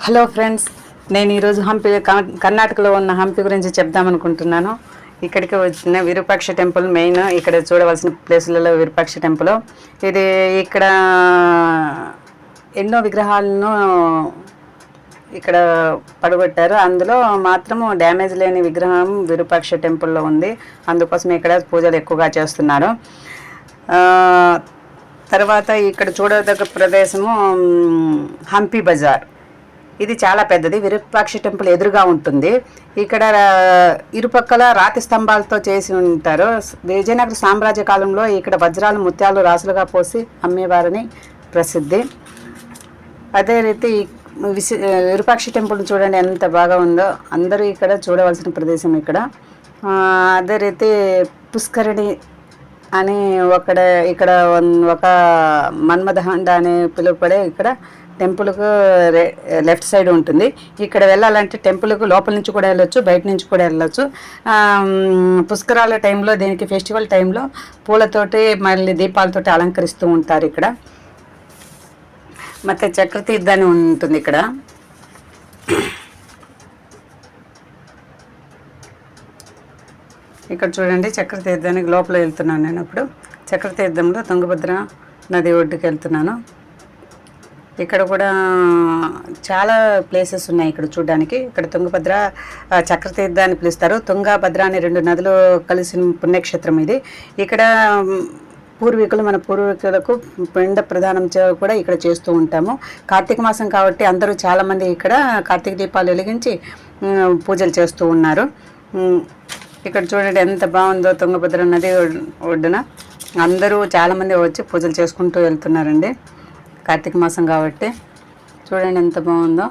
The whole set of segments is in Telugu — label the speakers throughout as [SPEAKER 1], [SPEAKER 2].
[SPEAKER 1] హలో ఫ్రెండ్స్, నేను ఈరోజు హంపి కర్ణాటకలో ఉన్న హంపి గురించి చెప్దామనుకుంటున్నాను. ఇక్కడికి వచ్చిన విరూపాక్ష టెంపుల్ మెయిన్ ఇక్కడ చూడవలసిన ప్లేసులలో విరూపాక్ష టెంపుల్. ఇది ఇక్కడ ఎన్నో విగ్రహాలను ఇక్కడ పడగొట్టారు. అందులో మాత్రము డ్యామేజ్ లేని విగ్రహం విరూపాక్ష టెంపుల్లో ఉంది. అందుకోసం ఇక్కడ పూజలు ఎక్కువగా చేస్తున్నారు. తర్వాత ఇక్కడ చూడదగ్గ ప్రదేశము హంపి బజార్. ఇది చాలా పెద్దది. విరూపాక్ష టెంపుల్ ఎదురుగా ఉంటుంది. ఇక్కడ ఇరుపక్కల రాతి స్తంభాలతో చేసి ఉంటారు. విజయనగర సామ్రాజ్య కాలంలో ఇక్కడ వజ్రాలు ముత్యాలు రాసులుగా పోసి అమ్మేవారని ప్రసిద్ధి. అదే రీతి విరూపాక్ష టెంపుల్ చూడండి ఎంత బాగా ఉందో. అందరూ ఇక్కడ చూడవలసిన ప్రదేశం ఇక్కడ. అదే రీతి పుష్కరిణి అని ఇక్కడ ఒక మన్మథహండ అని పిలువబడే ఇక్కడ టెంపుల్కు లెఫ్ట్ సైడ్ ఉంటుంది. ఇక్కడ వెళ్ళాలంటే టెంపుల్కు లోపల నుంచి కూడా వెళ్ళొచ్చు, బయట నుంచి కూడా వెళ్ళొచ్చు. పుష్కరాల టైంలో, దీనికి ఫెస్టివల్ టైంలో పూలతోటి మళ్ళీ దీపాలతోటి అలంకరిస్తూ ఉంటారు ఇక్కడ. ಮತ್ತು చక్రతీర్థాన్ని ఉంటుంది ఇక్కడ. ఇక్కడ చూడండి, చక్రతీర్థానికి లోపల వెళ్తున్నాను నేను. ఇప్పుడు చక్రతీర్థంలో తుంగభద్ర నది ఒడ్డుకి వెళ్తున్నాను. ఇక్కడ కూడా చాలా ప్లేసెస్ ఉన్నాయి ఇక్కడ చూడడానికి. ఇక్కడ తుంగభద్ర చక్రతీర్థ అని పిలుస్తారు. తుంగభద్ర అనే రెండు నదులు కలిసిన పుణ్యక్షేత్రం ఇది. ఇక్కడ మన పూర్వీకులకు పిండ ప్రదానం కూడా ఇక్కడ చేస్తూ ఉంటాము. కార్తీక మాసం కాబట్టి అందరూ చాలామంది ఇక్కడ కార్తీక దీపాలు వెలిగించి పూజలు చేస్తూ ఉన్నారు. ఇక్కడ చూడండి ఎంత బాగుందో. తుంగభద్ర నది ఒడ్డున అందరూ చాలామంది వచ్చి పూజలు చేసుకుంటూ వెళ్తున్నారండి. కార్తీక మాసం కాబట్టి చూడండి ఎంత బాగుందో.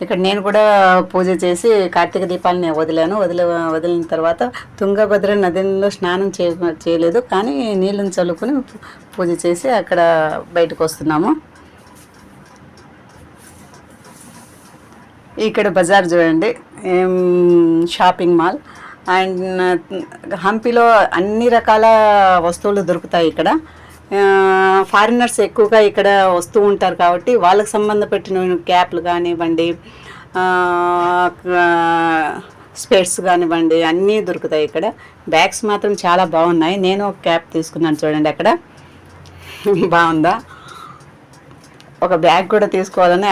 [SPEAKER 1] ఇక్కడ నేను కూడా పూజ చేసి కార్తీక దీపాలని వదిలిన తర్వాత తుంగభద్ర నదిలో స్నానం చేయలేదు, కానీ నీళ్ళని చల్లుకొని పూజ చేసి అక్కడ బయటకు వస్తున్నాము. ఇక్కడ బజార్ చూడండి, షాపింగ్ మాల్. అండ్ హంపిలో అన్ని రకాల వస్తువులు దొరుకుతాయి ఇక్కడ. ఫారినర్స్ ఎక్కువగా ఇక్కడ వస్తూ ఉంటారు కాబట్టి వాళ్ళకి సంబంధపెట్టిన క్యాప్లు కానివ్వండి, స్పెట్స్ కానివ్వండి అన్నీ దొరుకుతాయి ఇక్కడ. బ్యాగ్స్ మాత్రం చాలా బాగున్నాయి. నేను ఒక క్యాప్ తీసుకున్నాను చూడండి అక్కడ. బాగుందా? ఒక బ్యాగ్ కూడా తీసుకోవాలని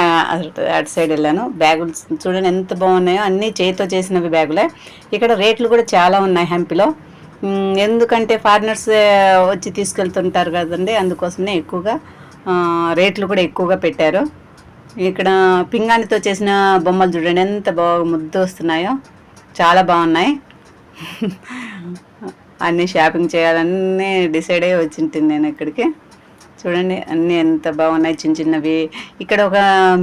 [SPEAKER 1] అటు సైడ్ వెళ్ళాను. బ్యాగులు చూడండి ఎంత బాగున్నాయో. అన్నీ చేతితో చేసినవి బ్యాగులే. ఇక్కడ రేట్లు కూడా చాలా ఉన్నాయి హంపిలో. ఎందుకంటే ఫారినర్స్ వచ్చి తీసుకెళ్తుంటారు కదండి, అందుకోసమే ఎక్కువగా రేట్లు కూడా ఎక్కువగా పెట్టారు. ఇక్కడ పింగాణితో చేసిన బొమ్మలు చూడండి ఎంత బాగా ముద్దు వస్తున్నాయో, చాలా బాగున్నాయి. అన్నీ షాపింగ్ చేయాలన్నీ డిసైడ్ అయ్యి వచ్చింటుంది నేను ఇక్కడికి. చూడండి అన్నీ ఎంత బాగున్నాయి, చిన్న చిన్నవి. ఇక్కడ ఒక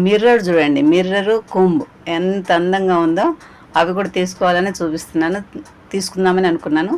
[SPEAKER 1] మిర్రర్ చూడండి, మిర్రరు కుంభ్ ఎంత అందంగా ఉందో. అవి కూడా తీసుకోవాలని తీసుకుందామని అనుకున్నాను.